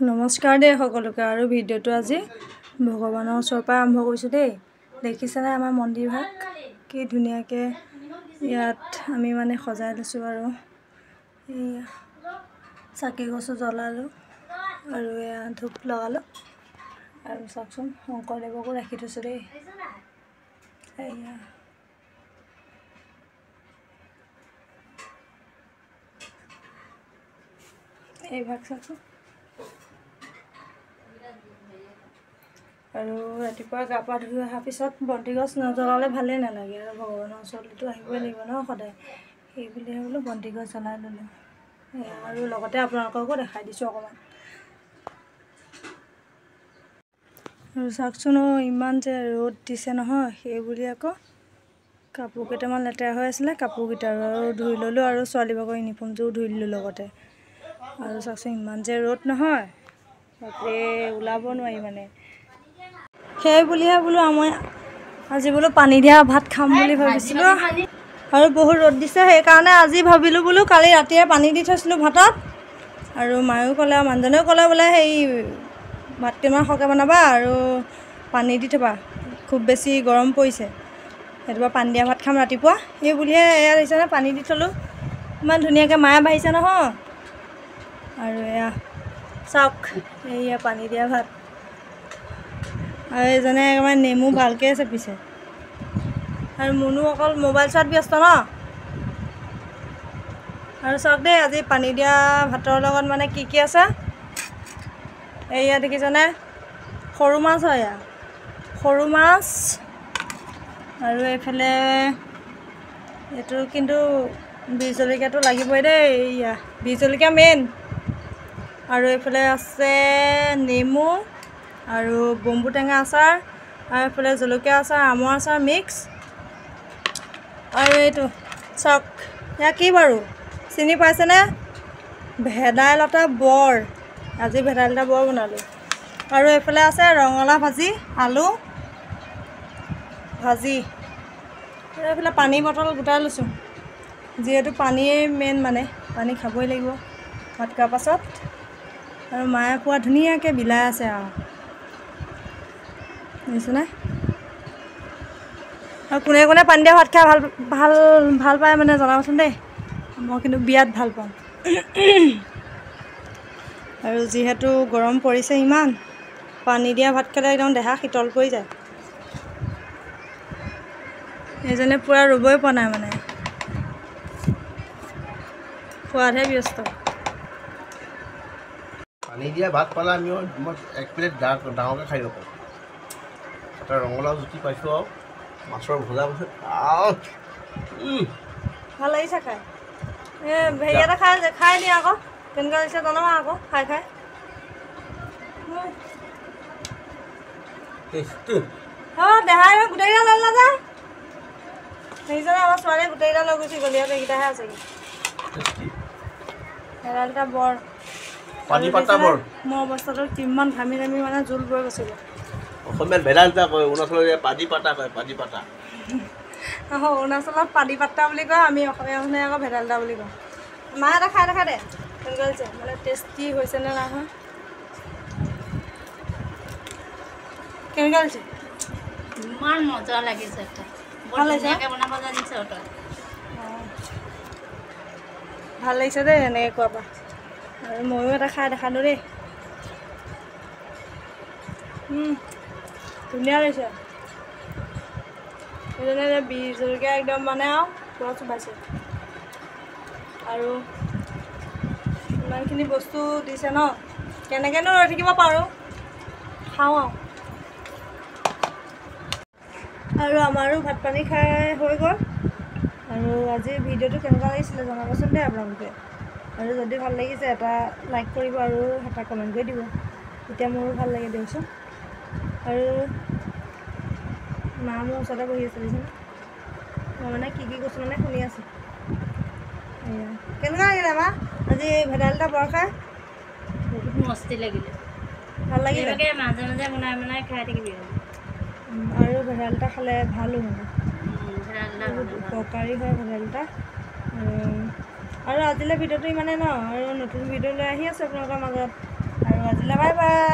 নমস্কাৰ দে সকলোকে আৰু ভিডিঅ'টো আজি ভগৱানৰ ওচৰৰ পৰা আৰম্ভ কৰিছোঁ দেই। দেখিছেনে আমাৰ মন্দিৰভাগ কি ধুনীয়াকৈ ইয়াত আমি মানে সজাই লৈছোঁ আৰু এয়া চাকি গছো জ্বলালোঁ আৰু এয়া ধূপ লগালোঁ আৰু চাওকচোন শংকৰদেৱকো ৰাখি থৈছোঁ দেই। এয়া এই ভাগ চাওকচোন। আৰু ৰাতিপুৱা গা পা ধুই অহাৰ পিছত বন্তি গছ নজ্বলালে ভালেই নালাগে আৰু ভগৱানৰ ওচৰলৈতো আহিবই লাগিব ন সদায়, সেই বুলিয়ে বোলো বন্তি গছ জ্বলাই ল'লোঁ আৰু লগতে আপোনালোককো দেখাই দিছোঁ অকণমান। আৰু চাওকচোন ইমান যে ৰ'দ দিছে নহয়, সেই বুলি আকৌ কাপোৰ কেইটামান লেতেৰা হৈ আছিলে, কাপোৰকেইটা আৰু ধুই ল'লোঁ আৰু ছোৱালীবোৰৰ ইউনিফৰ্মযোৰো ধুই দিলোঁ লগতে। আৰু চাওকচোন ইমান যে ৰ'দ নহয়, বাপৰে ওলাব নোৱাৰি মানে। সেই বুলিহে বোলো মই আজি বোলো পানী দিয়া ভাত খাম বুলি ভাবিছিলোঁ আৰু বহুত ৰ'দ দিছে, সেইকাৰণে আজি ভাবিলোঁ বোলো কালি ৰাতিয়ে পানী দি থৈছিলোঁ ভাতত। আৰু মায়েও ক'লে আৰু মানুহজনেও ক'লে বোলে সেই ভাত কেইটামান সৰহকৈ বনাবা আৰু পানী দি থ'বা, খুব বেছি গৰম পৰিছে, সেইটোপা পানী দিয়া ভাত খাম ৰাতিপুৱা। সেই বুলিহে এয়া দেখিছেনে পানী দি থ'লোঁ, ইমান ধুনীয়াকৈ মায়ে বাঢ়িছে নহয়। আৰু এয়া চাওক এয়া পানী দিয়া ভাত আৰু এইজনে একেবাৰে নেমু ভালকৈ চেপিছে আৰু মুনু অকল মোবাইল চোৱাত ব্যস্ত ন। আৰু চাওক দেই আজি পানী দিয়া ভাতৰ লগত মানে কি কি আছে, এয়া দেখিছেনে সৰু মাছ হয়, এয়া সৰু মাছ আৰু এইফালে এইটো কিন্তু বি জলকীয়াটো লাগিবই দেই, এয়া বি জলকীয়া মেইন। আৰু এইফালে আছে নেমু আৰু বম্বু টেঙা আচাৰ আৰু এইফালে জলকীয়া আচাৰ, আমৰ আচাৰ মিক্স। আৰু এইটো চাওক এয়া কি বাৰু চিনি পাইছেনে, ভেদাইলতা বৰ, আজি ভেদাইলতা বৰ বনালোঁ। আৰু এইফালে আছে ৰঙালাও ভাজি, আলু ভাজি। এইফালে পানী বটল গোটাই লৈছোঁ, যিহেতু পানীয়ে মেইন, মানে পানী খাবই লাগিব ভাত খোৱাৰ পাছত। আৰু মায়ে পুৰা ধুনীয়াকৈ বিলাই আছে আৰু বুজিছেনে। আৰু কোনে কোনে পানী দিয়া ভাত খাই ভাল পায় মানে জনাবচোন দেই, মই কিন্তু বিৰাট ভাল পাওঁ। আৰু যিহেতু গৰম পৰিছে ইমান, পানী দিয়া ভাত খালে একদম দেহা শীতল পৰি যায়। এইজনে পূৰা ৰ'বই পৰা নাই মানে, খোৱাতহে ব্যস্ত। পানী দিয়া ভাত পালে আমি মই এক প্লেট ডাঙৰকৈ খাই ল'ব পাৰোঁ। তাতে ৰঙালাও জুতি পাইছোঁ আৰু মাছৰ ভজা পাইছোঁ, ভাল লাগিছে খাই। হেৰি এটা খাই দিয়া আকৌ, কেনেকুৱা লাগিছে জনাবা আকৌ খাই খাই। অঁ দেহাই গোটেইকেইটা লৈ নাযায়, সেইজনে আমাৰ ছোৱালীয়ে গোটেইকেইটা লৈ গুচি গ'ল, ইয়াত এইকেইটাহে আছেগৈ। ভেদাইলতা বৰ পানী পাতা বৰ, মোৰ অৱস্থাটো কিমান ঘামি ঘামি মানে জোল বৈ গৈছিলোঁ। অসমীয়াত ভেদাইলতা কয়, অৰুণাচলত পানী পাতা কয়, পানী পাতা। অঁ অৰুণাচলত পানী পাত্তা বুলি কয়, আমি অসমীয়া মানুহে আকৌ ভেদাইলতা বুলি কওঁ। মায়ে এটা খাই দেখা দে কেনেকুৱা হৈছে, মানে টেষ্টি হৈছেনে নাই হোৱা, কেনেকুৱা হৈছে। ইমান মজা লাগিছে, ভাল লাগিছে বনাব জানিছে তই। অঁ ভাল লাগিছে দেই এনেকৈ কোৱাৰ পৰা। আৰু ময়ো এটা খাই দেখালোঁ দেই, ধুনীয়া লাগিছে। সেইজনে বি জলকীয়া একদম মানে আৰু পুৰা চুবাইছে আৰু ইমানখিনি বস্তু দিছে ন, কেনেকৈনো ৰৈ থাকিব পাৰোঁ, খাওঁ আৰু আমাৰো ভাত পানী খাই হৈ গ'ল। আৰু আজি ভিডিঅ'টো কেনেকুৱা লাগিছিলে জনাবচোন দেই আপোনালোকে। আৰু যদি ভাল লাগিছে এটা লাইক কৰিব আৰু এটা কমেণ্ট কৰি দিব, তেতিয়া মোৰো ভাল লাগে দিয়কচোন। আৰু মা মোৰ ওচৰতে বহি আছে দেখিছেনে, মই মানে কি কৈছোঁ মানে শুনি আছোঁ। এয়া কেনেকুৱা লাগিলে মা আজি ভেদাইলতা বৰ খাই। বহুত মস্তি লাগিলে, ভাল লাগিলে, মাজে মাজে বনাই বনাই খাই থাকিবি। আৰু ভেদাইলতা খালে ভালো মানে বহুত উপকাৰী হয় ভেদাইলতা। আৰু আজিলৈ ভিডিঅ'টো ইমানেই ন, আৰু নতুন ভিডিঅ' লৈ আহি আছোঁ আপোনালোকৰ মাজত। আৰু আজি বাই বাই।